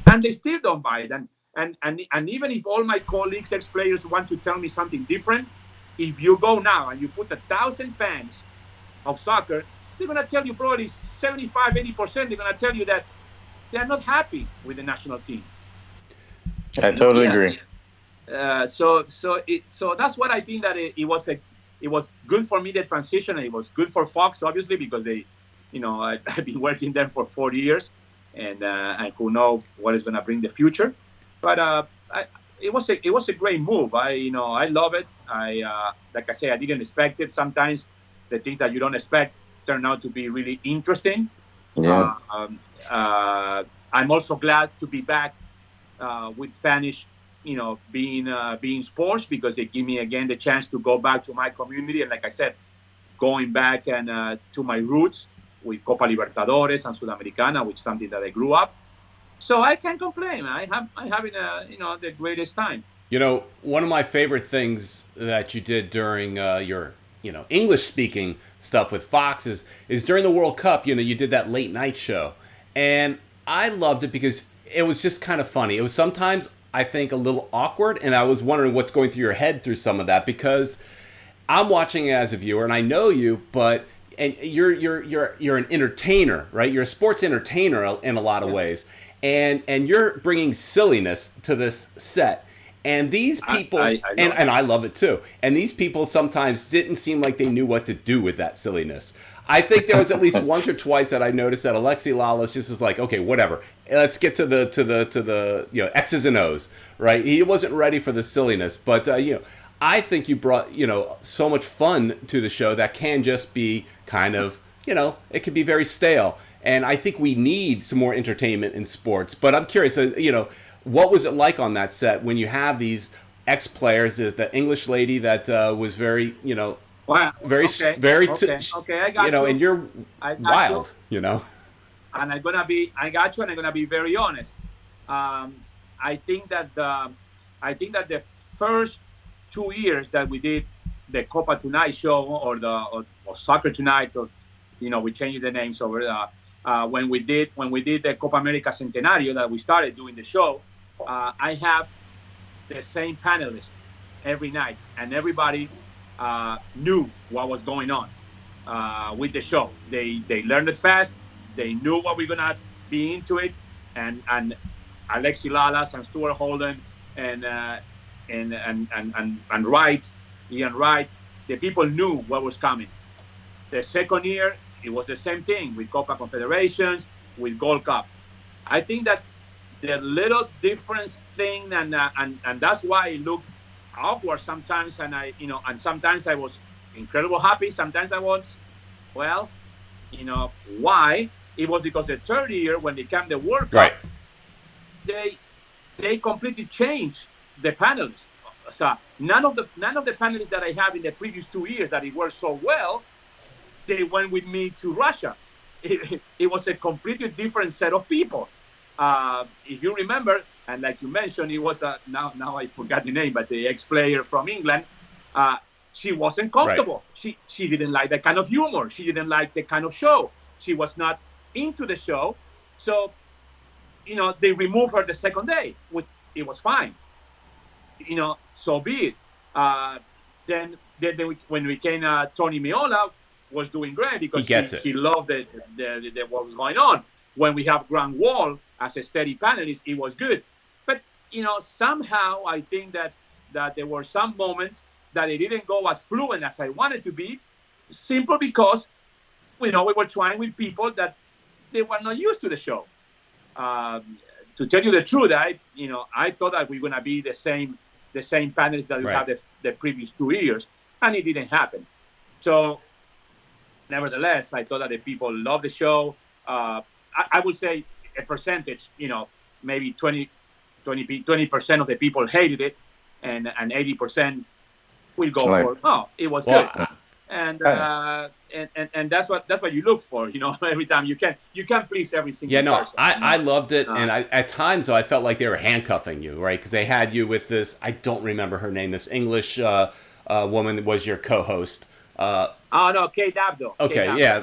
and they still don't buy it, and even if all my colleagues, ex-players, want to tell me something different, if you go now and you put 1,000 fans of soccer, they're going to tell you probably 75, 80%, they're going to tell you that they're not happy with the national team. I totally agree. So that's what I think, that it was good for me, the transition, and it was good for Fox, obviously, because I've been working there for 4 years, and who know what is going to bring the future. But it was a great move. I love it. Like I say, I didn't expect it. Sometimes the things that you don't expect turn out to be really interesting. Yeah. I'm also glad to be back with Spanish, being sports, because they give me again the chance to go back to my community, and like I said, going back and to my roots with Copa Libertadores and Sudamericana, which is something that I grew up. So I can't complain. I'm having the greatest time. One of my favorite things that you did during your English speaking stuff with Fox is during the World Cup. You did that late night show, and I loved it because it was just kind of funny. It was sometimes, I think, a little awkward, and I was wondering what's going through your head through some of that, because I'm watching it as a viewer and I know you, and you're an entertainer, right? You're a sports entertainer in a lot of ways. And you're bringing silliness to this set, and these people, I love it too. And these people sometimes didn't seem like they knew what to do with that silliness. I think there was at least once or twice that I noticed that Alexi Lalas just is like, okay, whatever, let's get to the X's and O's, right? He wasn't ready for the silliness, but I think you brought so much fun to the show that can just be kind of it can be very stale. And I think we need some more entertainment in sports. But I'm curious, what was it like on that set when you have these ex-players, the English lady that was very, wow. very, okay, I got you. And you're wild, And I'm gonna be very honest. I think that the first 2 years that we did the Copa Tonight show, or Soccer Tonight, or we changed the names over. When we did the Copa America Centenario, that we started doing the show, I have the same panelists every night, and everybody knew what was going on with the show. They learned it fast. They knew what we're gonna be into it, and Alexi Lalas and Stuart Holden and Wright, Ian Wright, the people knew what was coming. The second year, it was the same thing with Copa Confederations, with Gold Cup. I think that the little difference thing, and that's why it looked awkward sometimes, and and sometimes I was incredibly happy. Sometimes I was, why? It was because the third year, when they came the World Cup, right, they completely changed the panelists. So none of the panelists that I have in the previous 2 years that it worked so well, they went with me to Russia. It was a completely different set of people. If you remember, and like you mentioned, it was now I forgot the name, but the ex-player from England. She wasn't comfortable. Right. She didn't like that kind of humor. She didn't like the kind of show. She was not into the show. So, they removed her the second day. It was fine. So be it. Then when we came, Tony Meola was doing great because he loved what was going on. When we have Grant Wall as a steady panelist, it was good. But somehow I think that there were some moments that it didn't go as fluent as I wanted to be, simple because we were trying with people that they were not used to the show. To tell you the truth, I thought that we were gonna be the same panelists that we Right. had the previous 2 years, and it didn't happen. So, nevertheless, I thought that the people loved the show. I would say a percentage, maybe 20% of the people hated it, and 80% will go for, it was good. And that's what you look for, every time. You can't please every single person. I loved it, and at times though I felt like they were handcuffing you, right? Because they had you with this, I don't remember her name, this English woman that was your co-host. Oh no, Kate Abdo. Okay, Kate yeah,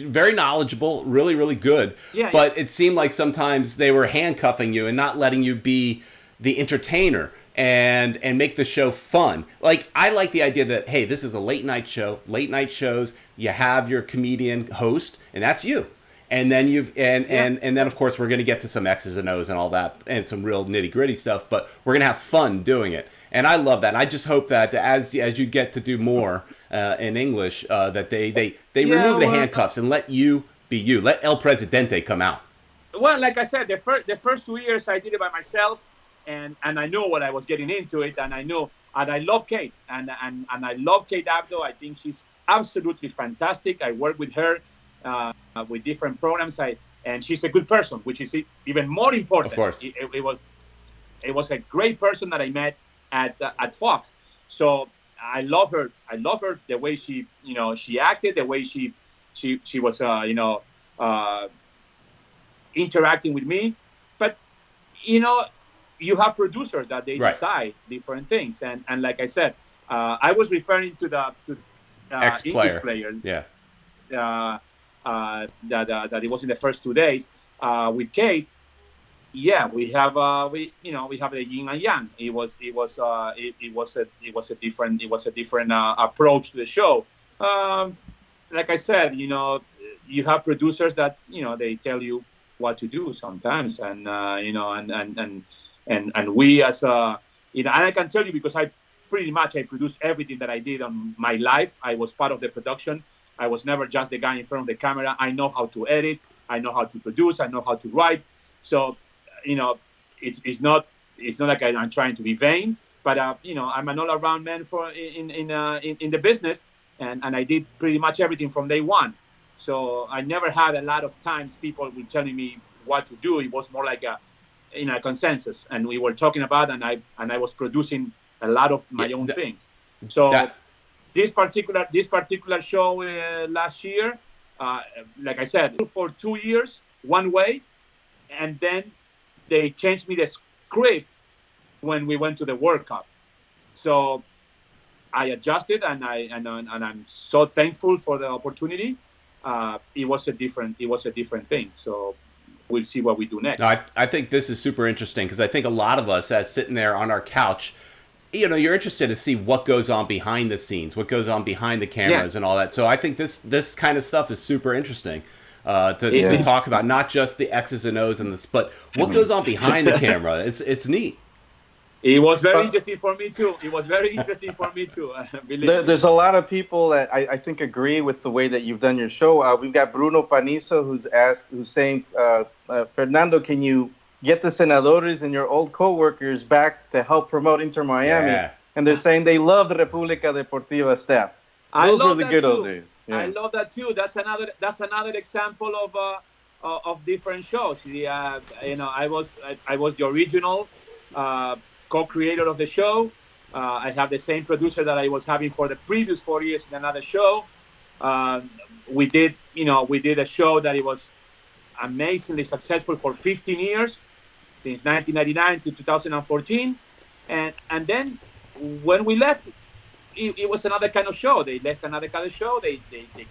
very knowledgeable, really, really good. Yeah, but it seemed like sometimes they were handcuffing you and not letting you be the entertainer and make the show fun. Like, I like the idea that, hey, this is a late night show. Late night shows, you have your comedian host, and that's you. And then and then of course we're gonna get to some X's and O's and all that and some real nitty gritty stuff, but we're gonna have fun doing it. And I love that. And I just hope that as you get to do more in English, that they remove the handcuffs and let you be you. Let El Presidente come out. Well, like I said, the first 2 years I did it by myself, and I knew what I was getting into it, and I love Kate, and I love Kate Abdo. I think she's absolutely fantastic. I work with her with different programs, and she's a good person, which is even more important. Of course, it was a great person that I met at Fox. So I love her. I love her, the way she acted, the way she was interacting with me. But you have producers that they decide different things, and like I said, I was referring to the English player. Yeah. That it was in the first 2 days with Kate. Yeah, we have we have the yin and yang. It was a different approach to the show. Like I said, you have producers that they tell you what to do sometimes, and and we as and I can tell you, because I produced everything that I did on my life. I was part of the production. I was never just the guy in front of the camera. I know how to edit. I know how to produce. I know how to write. So, it's not like I'm trying to be vain, but I'm an all-around man in the business, and I did pretty much everything from day one. So I never had a lot of times people were telling me what to do. It was more like a consensus, and we were talking about, and I was producing a lot of my own things. So this particular show last year, like I said, for 2 years one way, and then they changed me the script when we went to the World Cup. So I adjusted, and I'm so thankful for the opportunity. It was a different thing. So we'll see what we do next. No, I think this is super interesting, because I think a lot of us, as sitting there on our couch, you're interested to see what goes on behind the scenes, what goes on behind the cameras and all that. So I think this kind of stuff is super interesting to talk about, not just the X's and O's and this, but what goes on behind the camera. It's neat. It was very interesting for me too. There's a lot of people that I think agree with the way that you've done your show. We've got Bruno Panizo who's saying, Fernando, can you get the senadores and your old co-workers back to help promote Inter Miami? Yeah. And they're saying they love the República Deportiva staff. Those were the good old days. Yeah. I love that too. That's another example of different shows. I was the original co-creator of the show. I have the same producer that I was having for the previous 4 years in another show. We did a show that it was amazingly successful for 15 years, since 1999 to 2014, and then when we left, it was another kind of show. They left another kind of show. They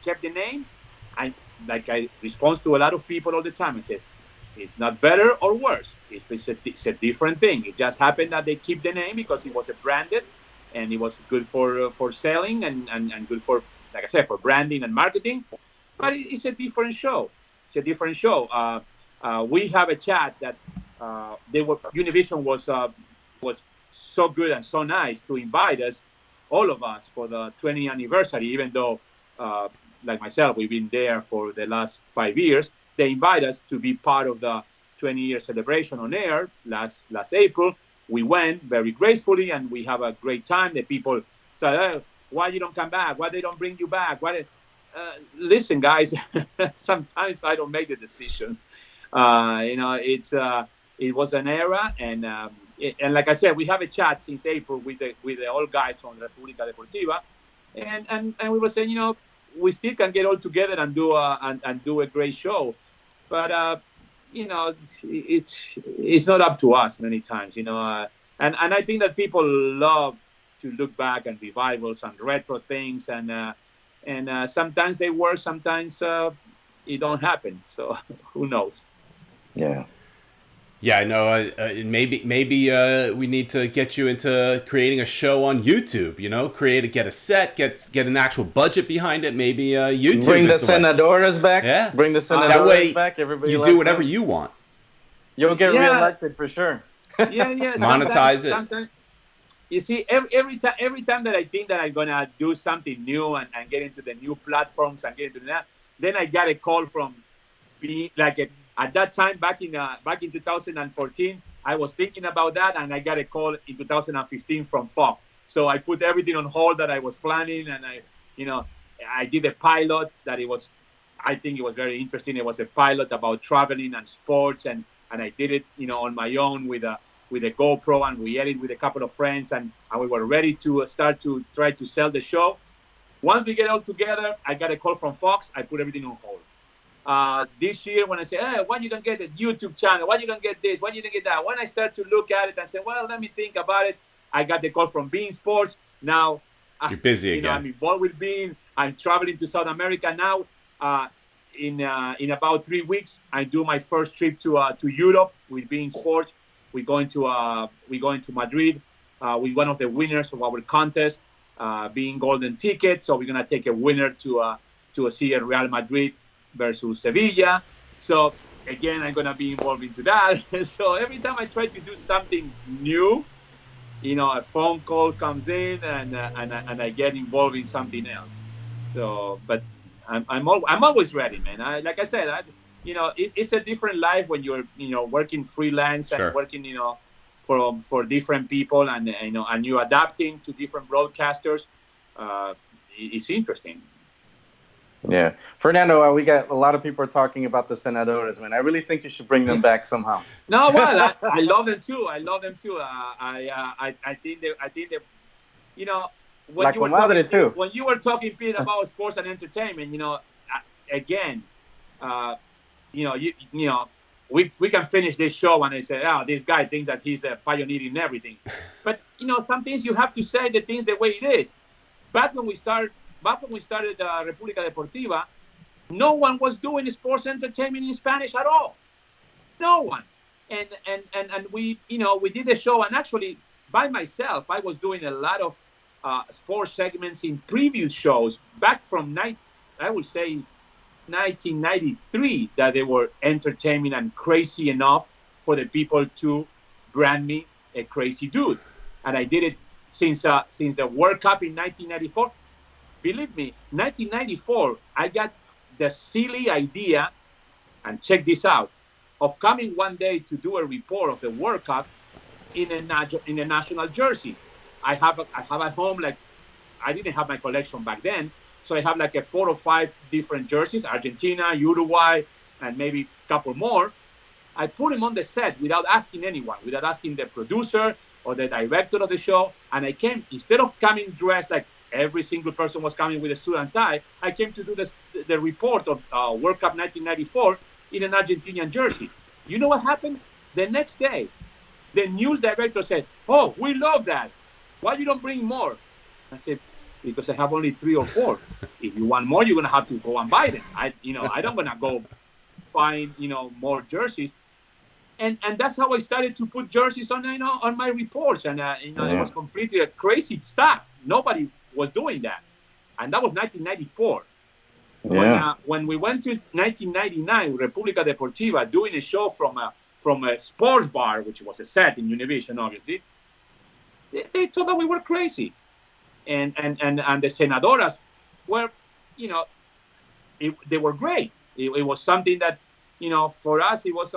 kept the name. I respond to a lot of people all the time and says, it's not better or worse. It's a different thing. It just happened that they keep the name because it was a branded, and it was good for selling and good for, like I said, for branding and marketing. But it's a different show. It's a different show. We have a chat that Univision was so good and so nice to invite us, all of us, for the 20th anniversary, even though like myself, we've been there for the last 5 years. They invite us to be part of the 20-year celebration on air last April. We went very gracefully, and we have a great time. The people say, oh, why you don't come back? Why they don't bring you back? Why? Listen, guys, sometimes I don't make the decisions. It was an era, and like I said, we have a chat since April with the old guys from República Deportiva, and we were saying, we still can get all together and do a great show, but it's not up to us many times, and I think that people love to look back and revivals and retro things, and sometimes they work, sometimes it don't happen. So who knows? Yeah. Yeah, I know. Maybe we need to get you into creating a show on YouTube. Get a set, get an actual budget behind it. Maybe YouTube. Bring the Senadoras back. Yeah, bring the Senadoras back. Everybody, you do whatever you want. You'll get reelected for sure. Yeah. Monetize it. You see, every time that I think that I'm gonna do something new and get into the new platforms and get into that, then I got a call from being like at that time back in 2014, I was thinking about that, and I got a call in 2015 from Fox. So I put everything on hold that I was planning, and I did a pilot that I think it was very interesting. It was a pilot about traveling and sports, and I did it, on my own with a GoPro, and we edited with a couple of friends, and we were ready to start to try to sell the show. Once we get all together, I got a call from Fox. I put everything on hold. This year, when I say, hey, why you don't get a YouTube channel? Why you don't get this? Why you don't get that? When I start to look at it and say, well, let me think about it, I got the call from Bein Sports. Now, you're busy again. I'm involved with Bein. I'm traveling to South America now. In about 3 weeks, I do my first trip to Europe with Bein Sports. We're going to Madrid with one of the winners of our contest, being Golden Ticket. So we're gonna take a winner to see a Real Madrid versus Sevilla. So again, I'm gonna be involved into that. So every time I try to do something new, a phone call comes in, and I get involved in something else. So, but I'm always ready, man. Like I said, it's a different life when you're working freelance and Sure. working for different people, and and you adapting to different broadcasters. It's interesting. Yeah, Fernando, we got a lot of people are talking about the Senadoras, man. I really think you should bring them back somehow. No, well, I love them too. I think they, when you were talking, Pete, about sports and entertainment, again, we can finish this show and they say, oh, this guy thinks that he's a pioneer in everything. But some things you have to say the things the way it is. Back when we started República Deportiva, no one was doing sports entertainment in Spanish at all. No one. And we did a show, and actually by myself, I was doing a lot of sports segments in previous shows back from 1993, that they were entertaining and crazy enough for the people to brand me a crazy dude. And I did it since the World Cup in 1994. Believe me, 1994, I got the silly idea, and check this out, of coming one day to do a report of the World Cup in a national jersey. I have at home, like, I didn't have my collection back then, so I have like 4 or 5 different jerseys, Argentina, Uruguay, and maybe a couple more. I put them on the set without asking anyone, without asking the producer or the director of the show, and I came, instead of coming dressed like every single person was coming with a suit and tie, I came to do the report of World Cup 1994 in an Argentinian jersey. You know what happened? The next day, the news director said, oh, we love that. Why you don't bring more? I said, because I have only 3 or 4. If you want more, you're going to have to go and buy them. I don't going to go find, more jerseys. And that's how I started to put jerseys on, on my reports. And, it was completely crazy stuff. Nobody was doing that. And that was 1994. Yeah. When we went to 1999, República Deportiva, doing a show from a sports bar, which was a set in Univision, obviously, they thought that we were crazy. And the Senadoras were you know, they were great. It was something that, for us, it was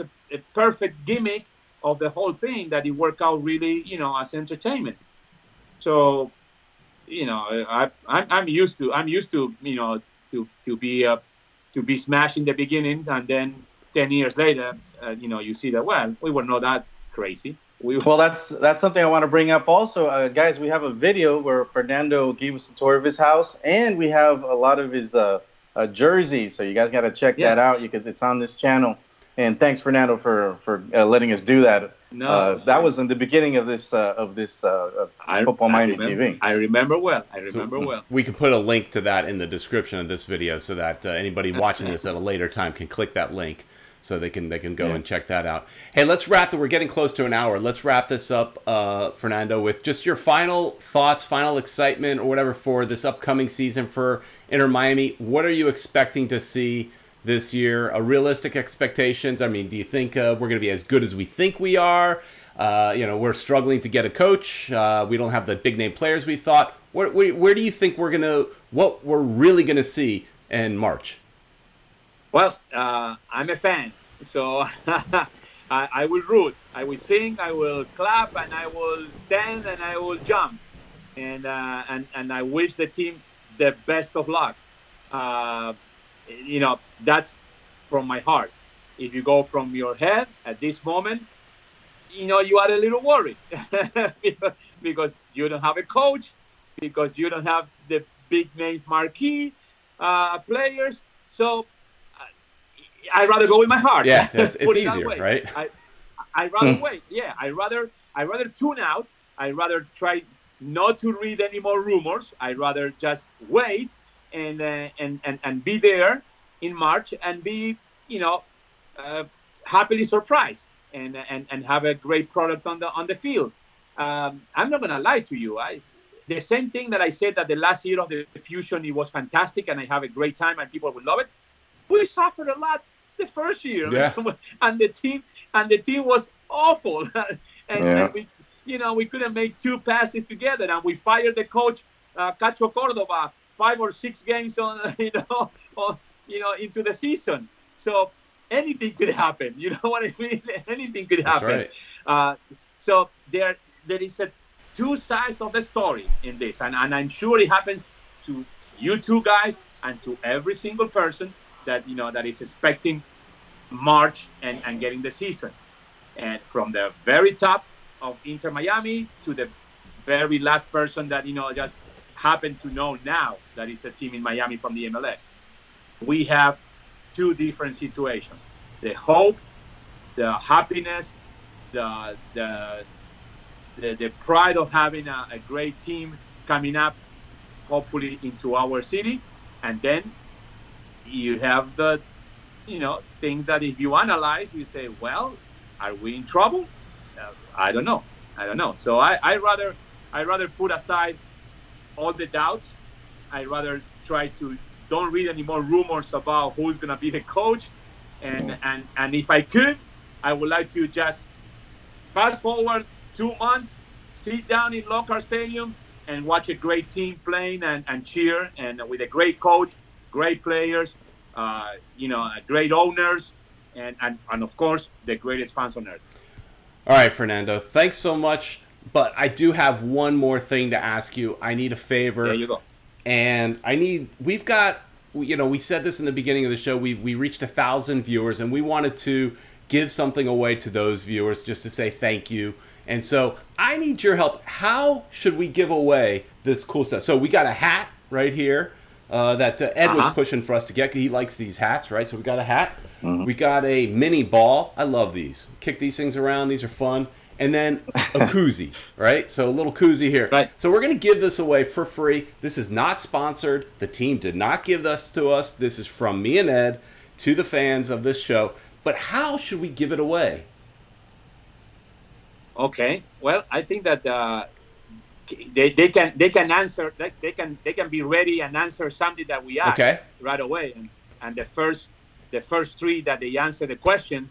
a perfect gimmick of the whole thing, that it worked out really, as entertainment. So, I'm used to to be smashed in the beginning, and then 10 years later, you see that, well, we were not that crazy. Well, that's something I want to bring up also, guys. We have a video where Fernando gave us a tour of his house, and we have a lot of his jerseys. So you guys got to check that out. It's on this channel. And thanks, Fernando, for letting us do that. No, that was in the beginning of this Football Miami TV. I remember well. We can put a link to that in the description of this video, so that anybody watching this at a later time can click that link, so they can go and check that out. Hey, let's wrap. We're getting close to an hour. Let's wrap this up, Fernando, with just your final thoughts, final excitement, or whatever for this upcoming season for Inter Miami. What are you expecting to see this year? Realistic expectations? I mean, do you think we're going to be as good as we think we are? We're struggling to get a coach. We don't have the big name players we thought. Where do you think what we're really going to see in March? Well, I'm a fan, so I will root, I will sing, I will clap, and I will stand, and I will jump, and I wish the team the best of luck. That's from my heart. If you go from your head at this moment, you are a little worried because you don't have a coach, because you don't have the big names, marquee players. So I'd rather go with my heart. Yeah, it's easier, right? I'd rather wait. Yeah, I'd rather tune out. I'd rather try not to read any more rumors. I'd rather just wait and be there in March and be, happily surprised and have a great product on the field. I'm not gonna lie to you. The same thing that I said that the last year of the Fusion, it was fantastic and I have a great time and people will love it. We suffered a lot the first year, and the team was awful, and we couldn't make two passes together, and we fired the coach, Cacho Cordova, 5 or 6 games into the season. So anything could happen. You know what I mean? Anything could happen. Right. So there is two sides of the story in this, and I'm sure it happens to you two guys and to every single person that that is expecting March and getting the season, and from the very top of Inter Miami to the very last person that just happened to know now that it's a team in Miami from the MLS. We have two different situations: the hope, the happiness, the pride of having a great team coming up, hopefully into our city, and then you have the things that if you analyze, you say, well, are we in trouble? I don't know. So I rather put aside all the doubts. I rather try to don't read any more rumors about who's gonna be the coach, and if I could, I would like to just fast forward 2 months, sit down in Lockhart Stadium and watch a great team playing and cheer, and with a great coach, great players, great owners, and of course the greatest fans on earth. All right, Fernando, thanks so much. But I do have one more thing to ask you. I need a favor. There you go. And we've got, we said this in the beginning of the show, we reached 1,000 viewers, and we wanted to give something away to those viewers just to say thank you. And so I need your help. How should we give away this cool stuff? So we got a hat right here that Ed was pushing for us to get. He likes these hats, right? So we got a hat. Mm-hmm. We got a mini ball. I love these. Kick these things around. These are fun. And then a koozie, right? So a little koozie here. Right. So we're going to give this away for free. This is not sponsored. The team did not give this to us. This is from me and Ed to the fans of this show. But how should we give it away? Okay. Well, I think that they can answer. They can be ready and answer something that we ask right away. And the first 3 that they answer the question,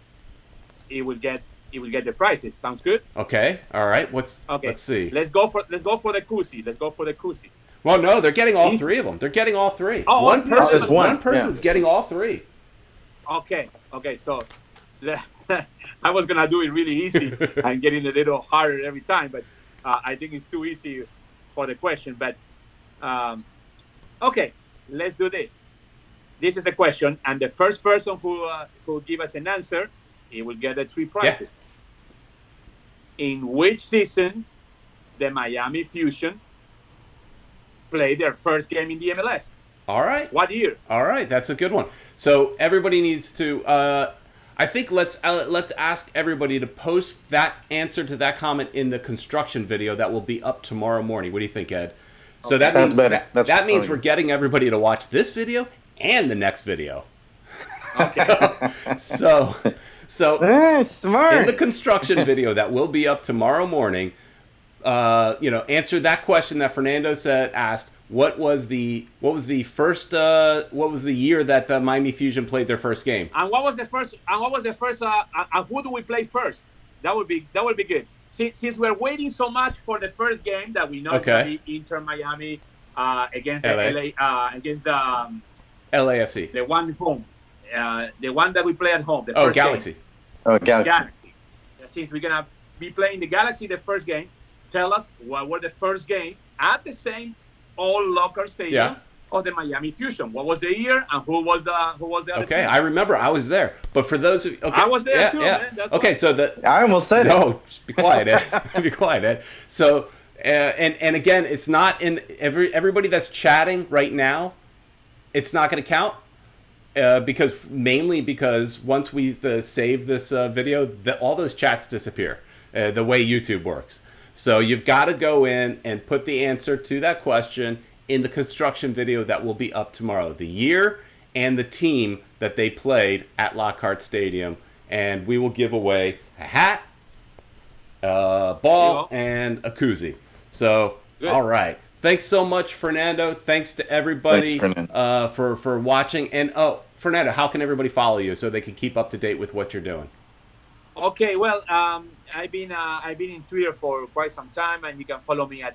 it will get the prizes. Sounds good? Okay. All right. Let's see. Let's go for the koozie. Well, no, they're getting all Easy. three of them. They're getting all three. Oh, one person, there's one one. person's getting all three. Okay. So I was gonna do it really easy and getting a little harder every time, but I think it's too easy for the question. But okay, let's do this. This is a question, and the first person who give us an answer, he will get the 3 prizes. Yeah. In which season the Miami Fusion played their first game in the MLS? All right. What year? All right, that's a good one. So everybody needs to. I think let's ask everybody to post that answer to that comment in the construction video that will be up tomorrow morning. What do you think, Ed? So that means that means we're getting everybody to watch this video and the next video. Okay. So smart. in the construction video that will be up tomorrow morning, answer that question that Fernando asked. What was the year that the Miami Fusion played their first game? And what was the first? Who do we play first? That would be good. Since we're waiting so much for the first game that we know it's gonna be Inter Miami against the LA against the LAFC. the one home, the one that we play at home. The Oh, first Galaxy. Game. Oh, Galaxy. Since we're gonna be playing the Galaxy the first game, tell us what were the first game at the same all-local stadium of the Miami Fusion. What was the year and who was the other team? I remember I was there. But for those of I was there too, man. That's okay, so I almost said it. No, just be quiet, Ed. Be quiet, Ed. So and again, it's not in everybody that's chatting right now. It's not going to count because once we save this video, all those chats disappear. The way YouTube works. So you've got to go in and put the answer to that question in the construction video that will be up tomorrow. The year and the team that they played at Lockhart Stadium. And we will give away a hat, a ball, and a koozie. So, all right. Thanks so much, Fernando. Thanks to everybody for watching. And, Fernando, how can everybody follow you so they can keep up to date with what you're doing? Okay, well, I've been in Twitter for quite some time, and you can follow me at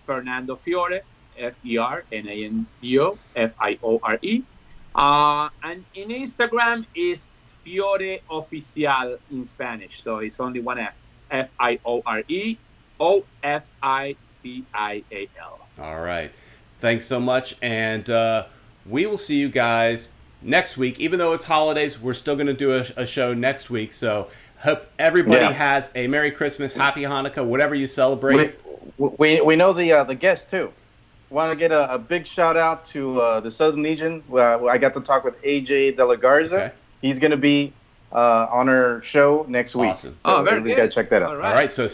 Fernando Fiore, FERNANDO FIORE, and in Instagram is Fiore Oficial in Spanish, so it's only one F, FIORE OFICIAL. All right, thanks so much, and we will see you guys next week. Even though it's holidays, we're still going to do a show next week. So hope everybody has a Merry Christmas, Happy Hanukkah, whatever you celebrate. We know the guests too. Want to get a big shout out to the Southern Legion. I got to talk with AJ De La Garza. Okay. He's going to be on our show next week. Awesome. So very good. You got to check that out. All right. So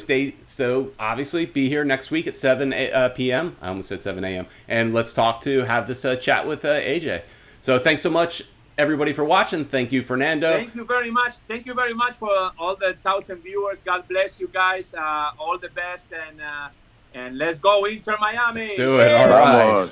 obviously be here next week at 7 p.m. I almost said 7 a.m. And let's have this chat with AJ. So thanks so much, everybody, for watching. Thank you, Fernando. Thank you very much. Thank you very much for all the 1,000 viewers. God bless you guys. All the best, and let's go Inter Miami. Let's do it. All right.